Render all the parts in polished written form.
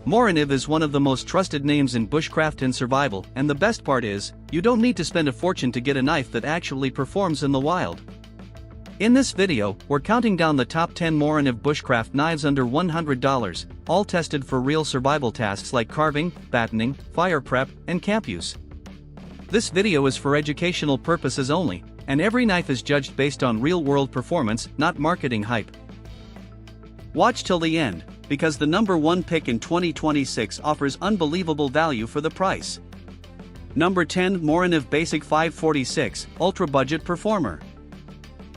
Morakniv is one of the most trusted names in bushcraft and survival, and the best part is, you don't need to spend a fortune to get a knife that actually performs in the wild. In this video, we're counting down the top 10 Morakniv bushcraft knives under $100, all tested for real survival tasks like carving, batoning, fire prep, and camp use. This video is for educational purposes only, and every knife is judged based on real-world performance, not marketing hype. Watch till the end, because the number 1 pick in 2026 offers unbelievable value for the price. Number 10 Morakniv Basic 546, Ultra Budget Performer.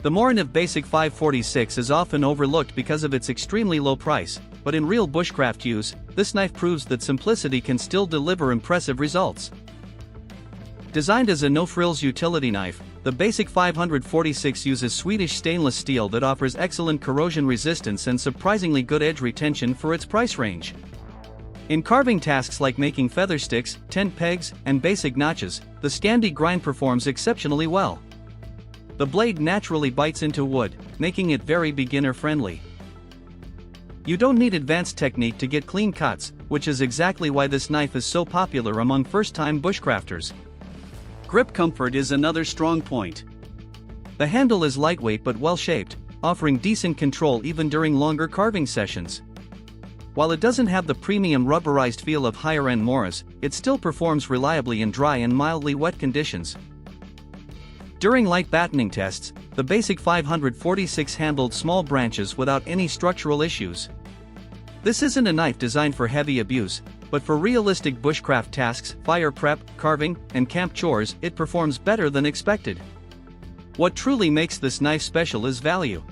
The Morakniv Basic 546 is often overlooked because of its extremely low price, but in real bushcraft use, this knife proves that simplicity can still deliver impressive results. Designed as a no-frills utility knife, the Basic 546 uses Swedish stainless steel that offers excellent corrosion resistance and surprisingly good edge retention for its price range. In carving tasks like making feather sticks, tent pegs, and basic notches, the Scandi grind performs exceptionally well. The blade naturally bites into wood, making it very beginner-friendly. You don't need advanced technique to get clean cuts, which is exactly why this knife is so popular among first-time bushcrafters. Grip comfort is another strong point. The handle is lightweight but well-shaped, offering decent control even during longer carving sessions. While it doesn't have the premium rubberized feel of higher-end Moras, it still performs reliably in dry and mildly wet conditions. During light batoning tests, the Basic 546 handled small branches without any structural issues. This isn't a knife designed for heavy abuse, but for realistic bushcraft tasks, fire prep, carving, and camp chores, it performs better than expected. What truly makes this knife special is value.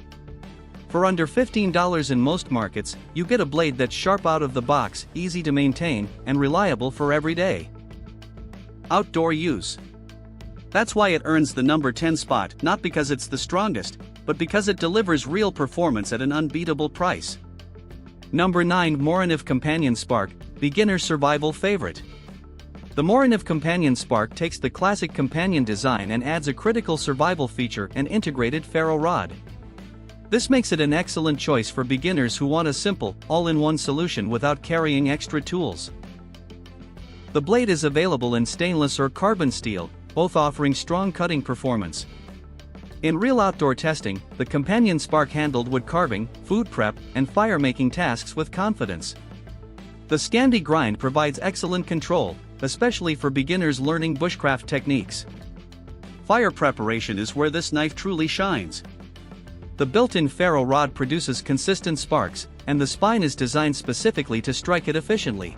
For under $15 in most markets, you get a blade that's sharp out of the box, easy to maintain, and reliable for every day. Outdoor use. That's why it earns the number 10 spot, not because it's the strongest, but because it delivers real performance at an unbeatable price. Number 9 Morakniv Companion Spark, Beginner Survival Favorite. The Morakniv Companion Spark takes the classic companion design and adds a critical survival feature, an integrated ferro rod. This makes it an excellent choice for beginners who want a simple, all-in-one solution without carrying extra tools. The blade is available in stainless or carbon steel, both offering strong cutting performance. In real outdoor testing, the Companion Spark handled wood carving, food prep, and fire-making tasks with confidence. The Scandi grind provides excellent control, especially for beginners learning bushcraft techniques. Fire preparation is where this knife truly shines. The built-in ferro rod produces consistent sparks, and the spine is designed specifically to strike it efficiently.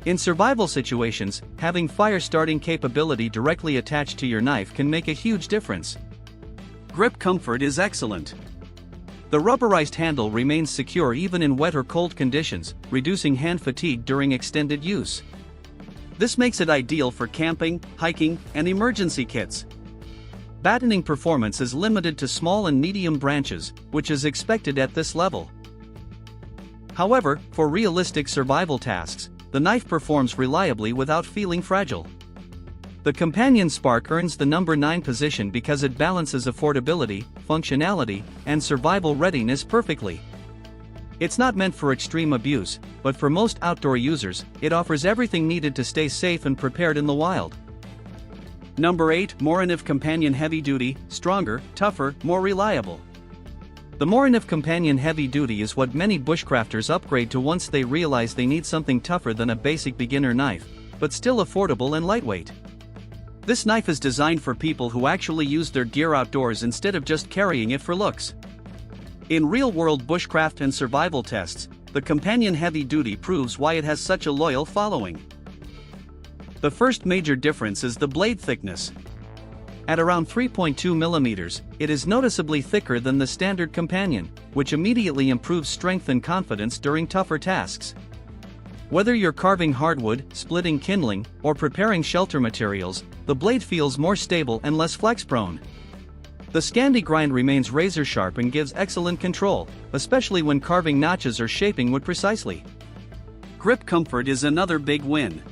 In survival situations, having fire-starting capability directly attached to your knife can make a huge difference. Grip comfort is excellent. The rubberized handle remains secure even in wet or cold conditions, reducing hand fatigue during extended use. This makes it ideal for camping, hiking, and emergency kits. Batoning performance is limited to small and medium branches, which is expected at this level. However, for realistic survival tasks, the knife performs reliably without feeling fragile. The Companion Spark earns the number 9 position because it balances affordability, functionality, and survival readiness perfectly. It's not meant for extreme abuse, but for most outdoor users, it offers everything needed to stay safe and prepared in the wild. Number 8 Morakniv Companion Heavy Duty, stronger, tougher, more reliable. The Morakniv Companion Heavy Duty is what many bushcrafters upgrade to once they realize they need something tougher than a basic beginner knife, but still affordable and lightweight. This knife is designed for people who actually use their gear outdoors instead of just carrying it for looks. In real-world bushcraft and survival tests, the Companion Heavy Duty proves why it has such a loyal following. The first major difference is the blade thickness. At around 3.2 mm, it is noticeably thicker than the standard Companion, which immediately improves strength and confidence during tougher tasks. Whether you're carving hardwood, splitting kindling, or preparing shelter materials, the blade feels more stable and less flex-prone. The Scandi grind remains razor-sharp and gives excellent control, especially when carving notches or shaping wood precisely. Grip comfort is another big win.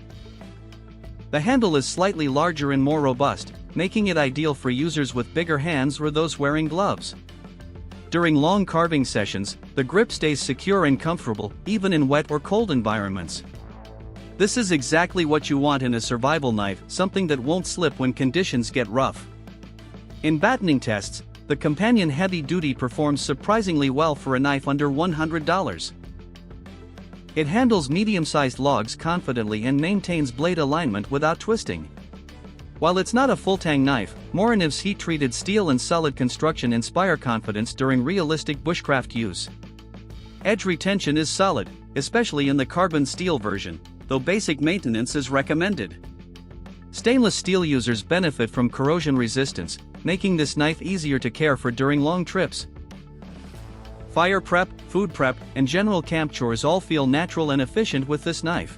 The handle is slightly larger and more robust, making it ideal for users with bigger hands or those wearing gloves. During long carving sessions, the grip stays secure and comfortable, even in wet or cold environments. This is exactly what you want in a survival knife, something that won't slip when conditions get rough. In batoning tests, the companion heavy-duty performs surprisingly well for a knife under $100. It handles medium-sized logs confidently and maintains blade alignment without twisting. While it's not a full-tang knife, Morakniv's heat-treated steel and solid construction inspire confidence during realistic bushcraft use. Edge retention is solid, especially in the carbon steel version, though basic maintenance is recommended. Stainless steel users benefit from corrosion resistance, making this knife easier to care for during long trips. Fire prep, food prep, and general camp chores all feel natural and efficient with this knife.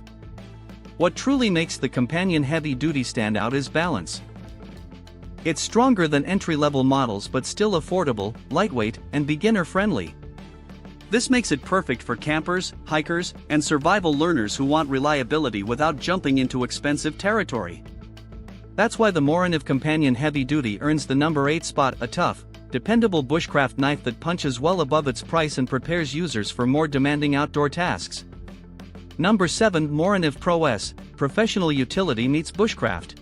What truly makes the companion heavy-duty stand out is balance. It's stronger than entry-level models but still affordable, lightweight, and beginner-friendly. This makes it perfect for campers, hikers, and survival learners who want reliability without jumping into expensive territory. That's why the Morakniv Companion Heavy Duty earns the number 8 spot, a tough, dependable bushcraft knife that punches well above its price and prepares users for more demanding outdoor tasks. Number 7. Morakniv Pro S, Professional Utility Meets Bushcraft.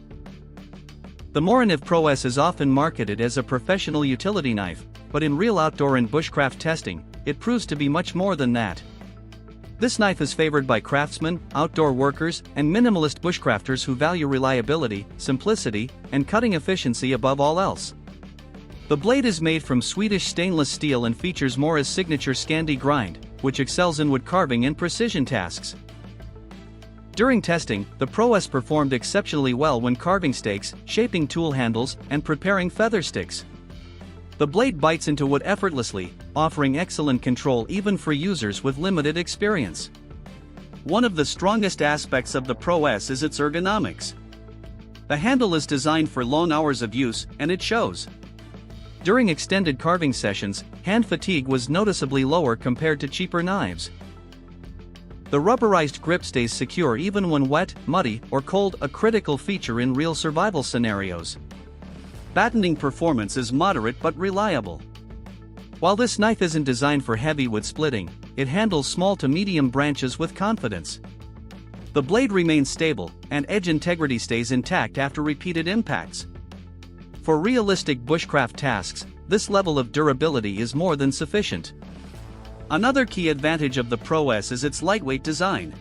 The Morakniv Pro S is often marketed as a professional utility knife, but in real outdoor and bushcraft testing, it proves to be much more than that. This knife is favored by craftsmen, outdoor workers, and minimalist bushcrafters who value reliability, simplicity, and cutting efficiency above all else. The blade is made from Swedish stainless steel and features Mora's signature Scandi grind, which excels in wood carving and precision tasks. During testing, the Pro S performed exceptionally well when carving stakes, shaping tool handles, and preparing feather sticks. The blade bites into wood effortlessly, offering excellent control even for users with limited experience. One of the strongest aspects of the Pro S is its ergonomics. The handle is designed for long hours of use, and it shows. During extended carving sessions, hand fatigue was noticeably lower compared to cheaper knives. The rubberized grip stays secure even when wet, muddy, or cold, a critical feature in real survival scenarios. Batoning performance is moderate but reliable. While this knife isn't designed for heavy wood splitting, it handles small to medium branches with confidence. The blade remains stable, and edge integrity stays intact after repeated impacts. For realistic bushcraft tasks, this level of durability is more than sufficient. Another key advantage of the Pro S is its lightweight design.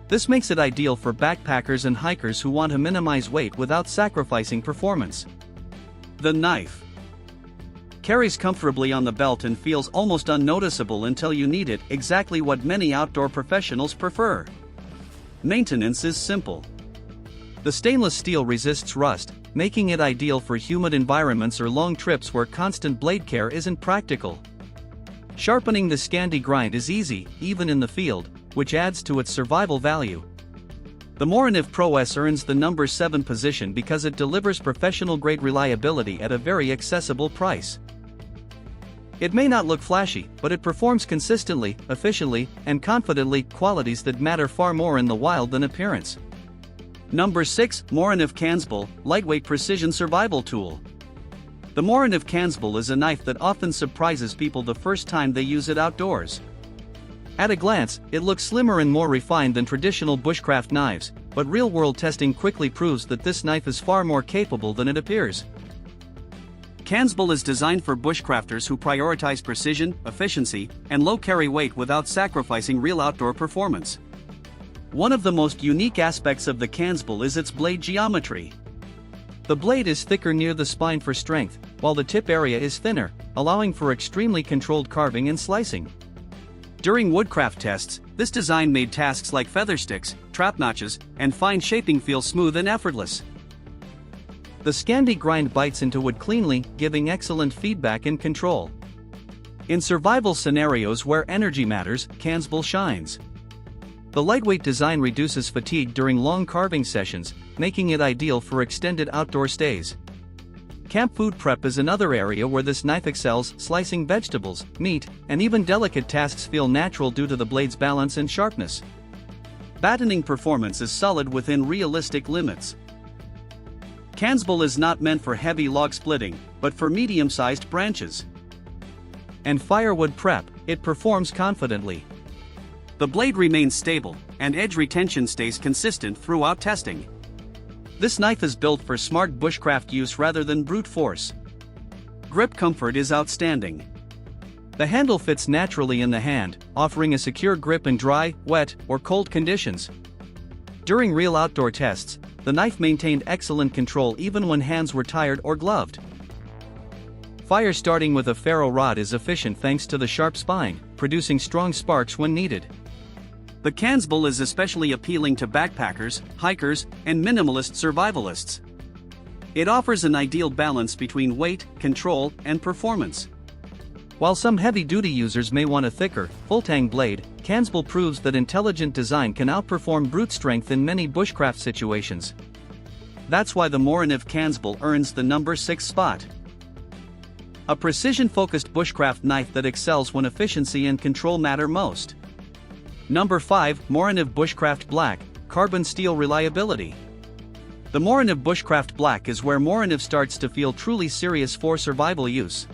This makes it ideal for backpackers and hikers who want to minimize weight without sacrificing performance. The knife carries comfortably on the belt and feels almost unnoticeable until you need it, exactly what many outdoor professionals prefer. Maintenance is simple. The stainless steel resists rust, making it ideal for humid environments or long trips where constant blade care isn't practical. Sharpening the Scandi grind is easy, even in the field, which adds to its survival value. The Morakniv Pro S earns the number 7 position because it delivers professional-grade reliability at a very accessible price. It may not look flashy, but it performs consistently, efficiently, and confidently, qualities that matter far more in the wild than appearance. Number 6. Morakniv Kansbol, Lightweight Precision Survival Tool. The Morakniv Kansbol is a knife that often surprises people the first time they use it outdoors. At a glance, it looks slimmer and more refined than traditional bushcraft knives, but real-world testing quickly proves that this knife is far more capable than it appears. Kansbol is designed for bushcrafters who prioritize precision, efficiency, and low carry weight without sacrificing real outdoor performance. One of the most unique aspects of the Kansbol is its blade geometry. The blade is thicker near the spine for strength, while the tip area is thinner, allowing for extremely controlled carving and slicing. During woodcraft tests, this design made tasks like feather sticks, trap notches, and fine shaping feel smooth and effortless. The Scandi grind bites into wood cleanly, giving excellent feedback and control. In survival scenarios where energy matters, Kansbol shines. The lightweight design reduces fatigue during long carving sessions, making it ideal for extended outdoor stays. Camp food prep is another area where this knife excels. Slicing vegetables, meat, and even delicate tasks feel natural due to the blade's balance and sharpness. Batoning performance is solid within realistic limits. Kansbol is not meant for heavy log splitting, but for medium-sized branches. and firewood prep, it performs confidently. The blade remains stable, and edge retention stays consistent throughout testing. This knife is built for smart bushcraft use rather than brute force. Grip comfort is outstanding. The handle fits naturally in the hand, offering a secure grip in dry, wet, or cold conditions. During real outdoor tests, the knife maintained excellent control even when hands were tired or gloved. Fire starting with a ferro rod is efficient thanks to the sharp spine, producing strong sparks when needed. The Kansbol is especially appealing to backpackers, hikers, and minimalist survivalists. It offers an ideal balance between weight, control, and performance. While some heavy-duty users may want a thicker, full-tang blade, Kansbol proves that intelligent design can outperform brute strength in many bushcraft situations. That's why the Morakniv Kansbol earns the number 6 spot. A precision-focused bushcraft knife that excels when efficiency and control matter most. Number 5, Morakniv Bushcraft Black, Carbon Steel Reliability. The Morakniv Bushcraft Black is where Morakniv starts to feel truly serious for survival use.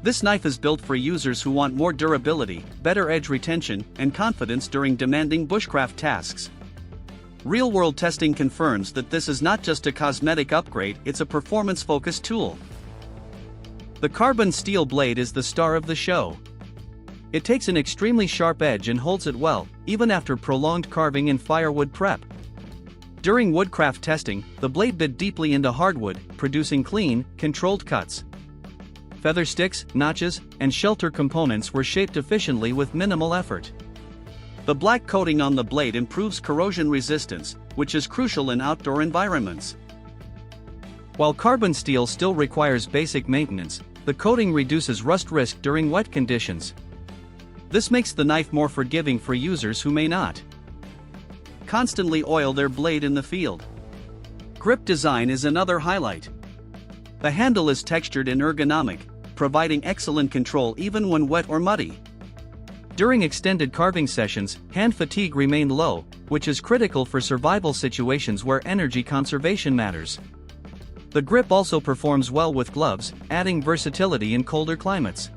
This knife is built for users who want more durability, better edge retention, and confidence during demanding bushcraft tasks. Real-world testing confirms that this is not just a cosmetic upgrade, it's a performance-focused tool. The carbon steel blade is the star of the show. It takes an extremely sharp edge and holds it well, even after prolonged carving and firewood prep. During woodcraft testing, the blade bit deeply into hardwood, producing clean, controlled cuts. Feather sticks, notches, and shelter components were shaped efficiently with minimal effort. The black coating on the blade improves corrosion resistance, which is crucial in outdoor environments. While carbon steel still requires basic maintenance, the coating reduces rust risk during wet conditions. This makes the knife more forgiving for users who may not constantly oil their blade in the field. Grip design is another highlight. The handle is textured and ergonomic, providing excellent control even when wet or muddy. During extended carving sessions, hand fatigue remained low, which is critical for survival situations where energy conservation matters. The grip also performs well with gloves, adding versatility in colder climates.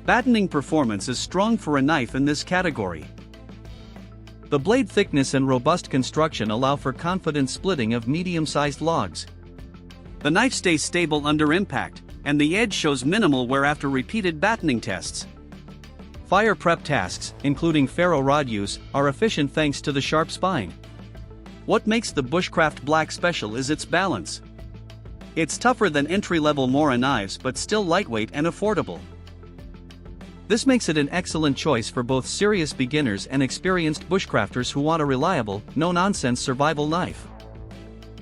Batoning performance is strong for a knife in this category. The blade thickness and robust construction allow for confident splitting of medium-sized logs. The knife stays stable under impact, and the edge shows minimal wear after repeated batoning tests. Fire prep tasks, including ferro rod use, are efficient thanks to the sharp spine. What makes the Bushcraft Black special is its balance. It's tougher than entry-level Mora knives but still lightweight and affordable. This makes it an excellent choice for both serious beginners and experienced bushcrafters who want a reliable, no-nonsense survival knife.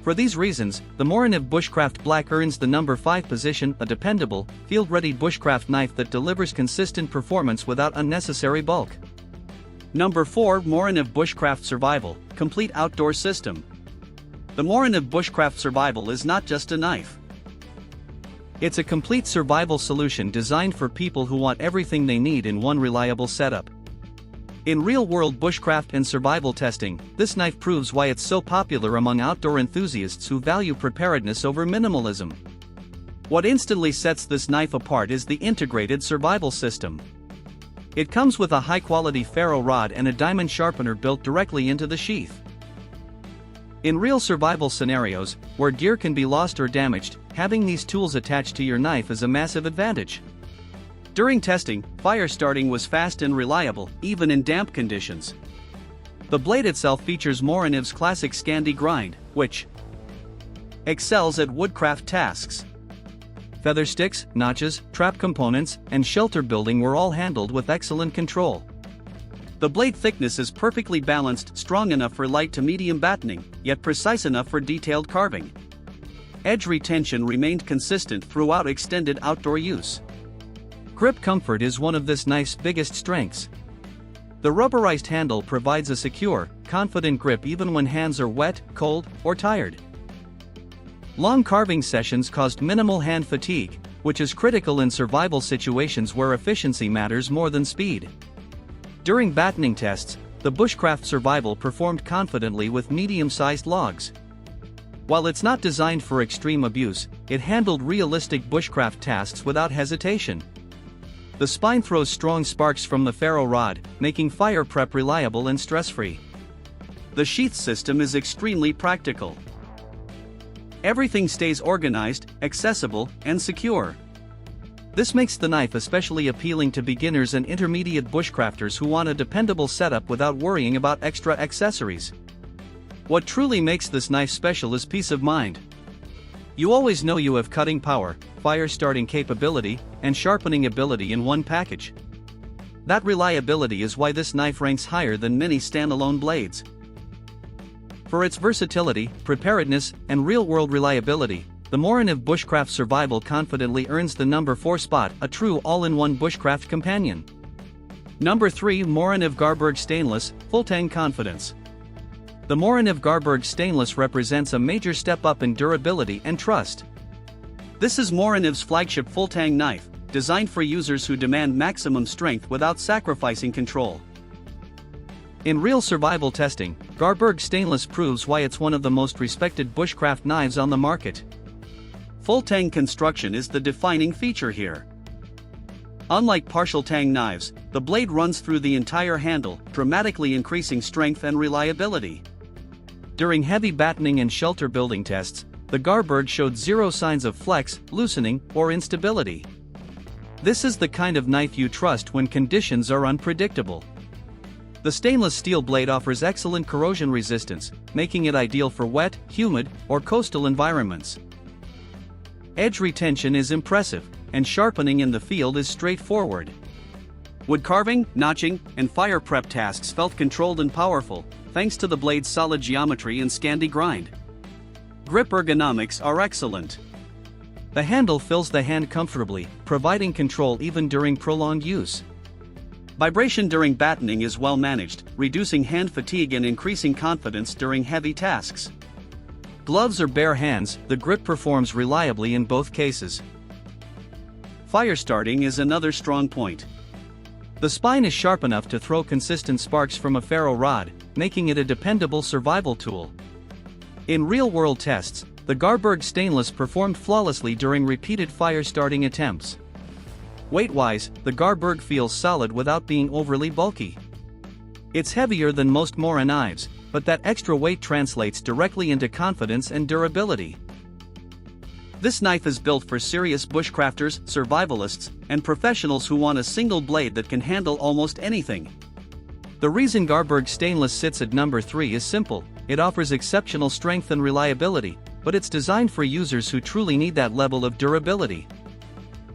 For these reasons, the Morakniv Bushcraft Black earns the number 5 position, a dependable, field-ready bushcraft knife that delivers consistent performance without unnecessary bulk. Number 4, Morakniv Bushcraft Survival, Complete Outdoor System. The Morakniv Bushcraft Survival is not just a knife. It's a complete survival solution designed for people who want everything they need in one reliable setup. In real-world bushcraft and survival testing, this knife proves why it's so popular among outdoor enthusiasts who value preparedness over minimalism. What instantly sets this knife apart is the integrated survival system. It comes with a high-quality ferro rod and a diamond sharpener built directly into the sheath. In real survival scenarios, where gear can be lost or damaged, having these tools attached to your knife is a massive advantage. During testing, fire starting was fast and reliable, even in damp conditions. The blade itself features Morakniv's classic Scandi grind, which excels at woodcraft tasks. Feather sticks, notches, trap components, and shelter building were all handled with excellent control. The blade thickness is perfectly balanced, strong enough for light to medium batoning, yet precise enough for detailed carving. Edge retention remained consistent throughout extended outdoor use. Grip comfort is one of this knife's biggest strengths. The rubberized handle provides a secure, confident grip even when hands are wet, cold, or tired. Long carving sessions caused minimal hand fatigue, which is critical in survival situations where efficiency matters more than speed. During batoning tests, the Bushcraft Survival performed confidently with medium-sized logs. While it's not designed for extreme abuse, it handled realistic bushcraft tasks without hesitation. The spine throws strong sparks from the ferro rod, making fire prep reliable and stress-free. The sheath system is extremely practical. Everything stays organized, accessible, and secure. This makes the knife especially appealing to beginners and intermediate bushcrafters who want a dependable setup without worrying about extra accessories. What truly makes this knife special is peace of mind. You always know you have cutting power, fire starting capability, and sharpening ability in one package. That reliability is why this knife ranks higher than many standalone blades. For its versatility, preparedness, and real-world reliability, the Morakniv Bushcraft Survival confidently earns the number 4 spot, a true all-in-one bushcraft companion. Number 3, Morakniv Garberg Stainless, Full-Tang Confidence. The Morakniv Garberg Stainless represents a major step up in durability and trust. This is Morakniv's flagship full-tang knife, designed for users who demand maximum strength without sacrificing control. In real survival testing, Garberg Stainless proves why it's one of the most respected bushcraft knives on the market. Full-tang construction is the defining feature here. Unlike partial tang knives, the blade runs through the entire handle, dramatically increasing strength and reliability. During heavy batoning and shelter building tests, the Garberg showed zero signs of flex, loosening, or instability. This is the kind of knife you trust when conditions are unpredictable. The stainless steel blade offers excellent corrosion resistance, making it ideal for wet, humid, or coastal environments. Edge retention is impressive, and sharpening in the field is straightforward. Wood carving, notching, and fire prep tasks felt controlled and powerful, thanks to the blade's solid geometry and scanty grind. Grip ergonomics are excellent. The handle fills the hand comfortably, providing control even during prolonged use. Vibration during batoning is well managed, reducing hand fatigue and increasing confidence during heavy tasks. Gloves or bare hands, the grip performs reliably in both cases. Fire starting is another strong point. The spine is sharp enough to throw consistent sparks from a ferro rod, making it a dependable survival tool. In real-world tests, the Garberg Stainless performed flawlessly during repeated fire-starting attempts. Weight-wise, the Garberg feels solid without being overly bulky. It's heavier than most Mora knives, but that extra weight translates directly into confidence and durability. This knife is built for serious bushcrafters, survivalists, and professionals who want a single blade that can handle almost anything. The reason Garberg Stainless sits at number 3 is simple: it offers exceptional strength and reliability, but it's designed for users who truly need that level of durability.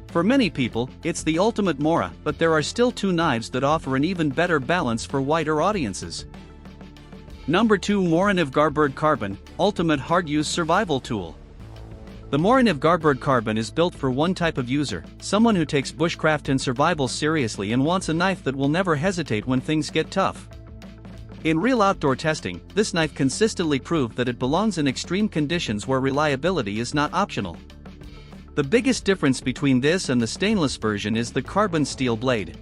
For many people, it's the ultimate Mora, but there are still 2 knives that offer an even better balance for wider audiences. Number 2, Morakniv Garberg Carbon, Ultimate Hard-Use Survival Tool. The Morakniv Garberg Carbon is built for one type of user, someone who takes bushcraft and survival seriously and wants a knife that will never hesitate when things get tough. In real outdoor testing, this knife consistently proved that it belongs in extreme conditions where reliability is not optional. The biggest difference between this and the stainless version is the carbon steel blade.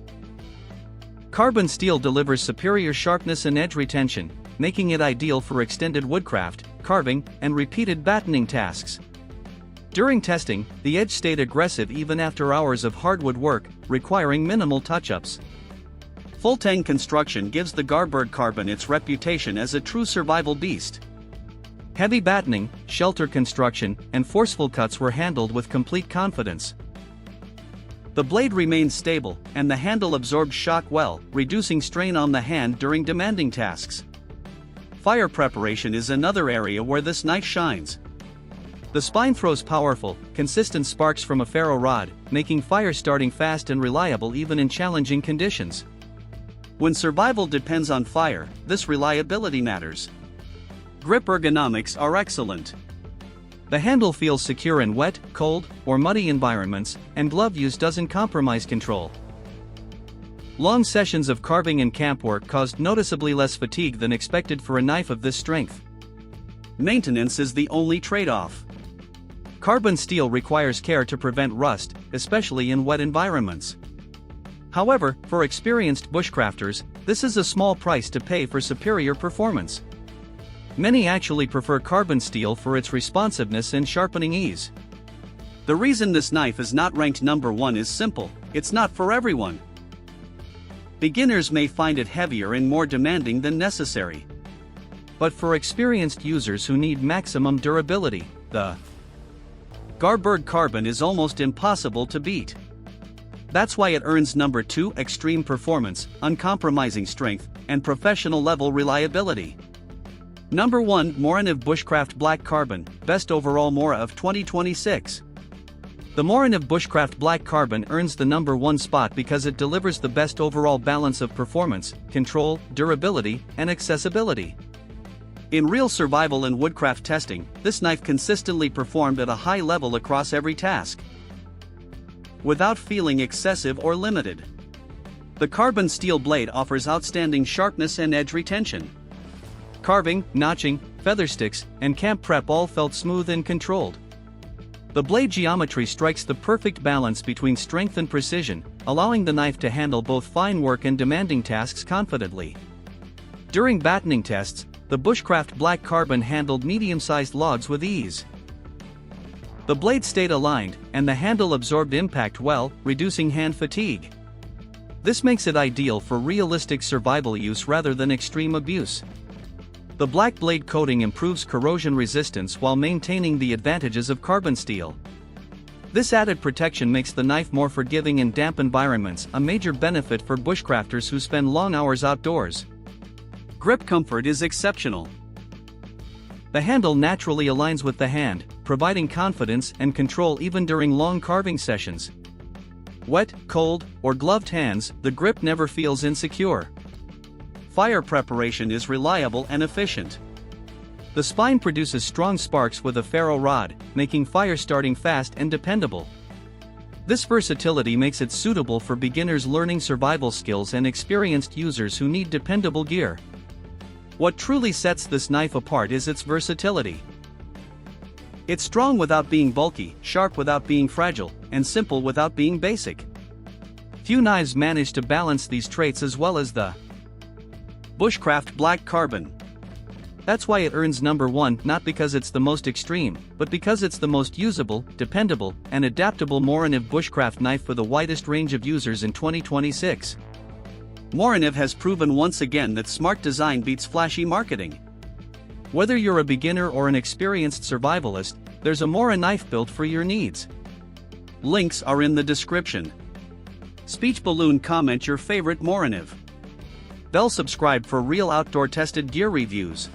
Carbon steel delivers superior sharpness and edge retention, making it ideal for extended woodcraft, carving, and repeated batoning tasks. During testing, the edge stayed aggressive even after hours of hardwood work, requiring minimal touch-ups. Full-tang construction gives the Garberg Carbon its reputation as a true survival beast. Heavy batoning, shelter construction, and forceful cuts were handled with complete confidence. The blade remains stable, and the handle absorbs shock well, reducing strain on the hand during demanding tasks. Fire preparation is another area where this knife shines. The spine throws powerful, consistent sparks from a ferro rod, making fire starting fast and reliable even in challenging conditions. When survival depends on fire, this reliability matters. Grip ergonomics are excellent. The handle feels secure in wet, cold, or muddy environments, and glove use doesn't compromise control. Long sessions of carving and camp work caused noticeably less fatigue than expected for a knife of this strength. Maintenance is the only trade-off. Carbon steel requires care to prevent rust, especially in wet environments. However, for experienced bushcrafters, this is a small price to pay for superior performance. Many actually prefer carbon steel for its responsiveness and sharpening ease. The reason this knife is not ranked number 1 is simple: it's not for everyone. Beginners may find it heavier and more demanding than necessary. But for experienced users who need maximum durability, the Garberg carbon is almost impossible to beat. That's why it earns number 2: extreme performance, uncompromising strength, and professional level reliability. Number 1: Morakniv Bushcraft Black Carbon, Best Overall Mora of 2026. The Morakniv Bushcraft Black Carbon earns the number 1 spot because it delivers the best overall balance of performance, control, durability, and accessibility. In real survival and woodcraft testing, this knife consistently performed at a high level across every task, without feeling excessive or limited. The carbon steel blade offers outstanding sharpness and edge retention. Carving, notching, feather sticks, and camp prep all felt smooth and controlled. The blade geometry strikes the perfect balance between strength and precision, allowing the knife to handle both fine work and demanding tasks confidently. During batoning tests, the Bushcraft Black Carbon handled medium-sized logs with ease. The blade stayed aligned, and the handle absorbed impact well, reducing hand fatigue. This makes it ideal for realistic survival use rather than extreme abuse. The black blade coating improves corrosion resistance while maintaining the advantages of carbon steel. This added protection makes the knife more forgiving in damp environments, a major benefit for bushcrafters who spend long hours outdoors. Grip comfort is exceptional. The handle naturally aligns with the hand, providing confidence and control even during long carving sessions. Wet, cold, or gloved hands, the grip never feels insecure. Fire preparation is reliable and efficient. The spine produces strong sparks with a ferro rod, making fire starting fast and dependable. This versatility makes it suitable for beginners learning survival skills and experienced users who need dependable gear. What truly sets this knife apart is its versatility. It's strong without being bulky, sharp without being fragile, and simple without being basic. Few knives manage to balance these traits as well as the Bushcraft Black Carbon. That's why it earns number 1, not because it's the most extreme, but because it's the most usable, dependable, and adaptable Morakniv Bushcraft knife for the widest range of users in 2026. Morakniv has proven once again that smart design beats flashy marketing. Whether you're a beginner or an experienced survivalist, there's a Mora knife built for your needs. Links are in the description. Speech balloon comment your favorite Morakniv. Bell subscribe for real outdoor tested gear reviews.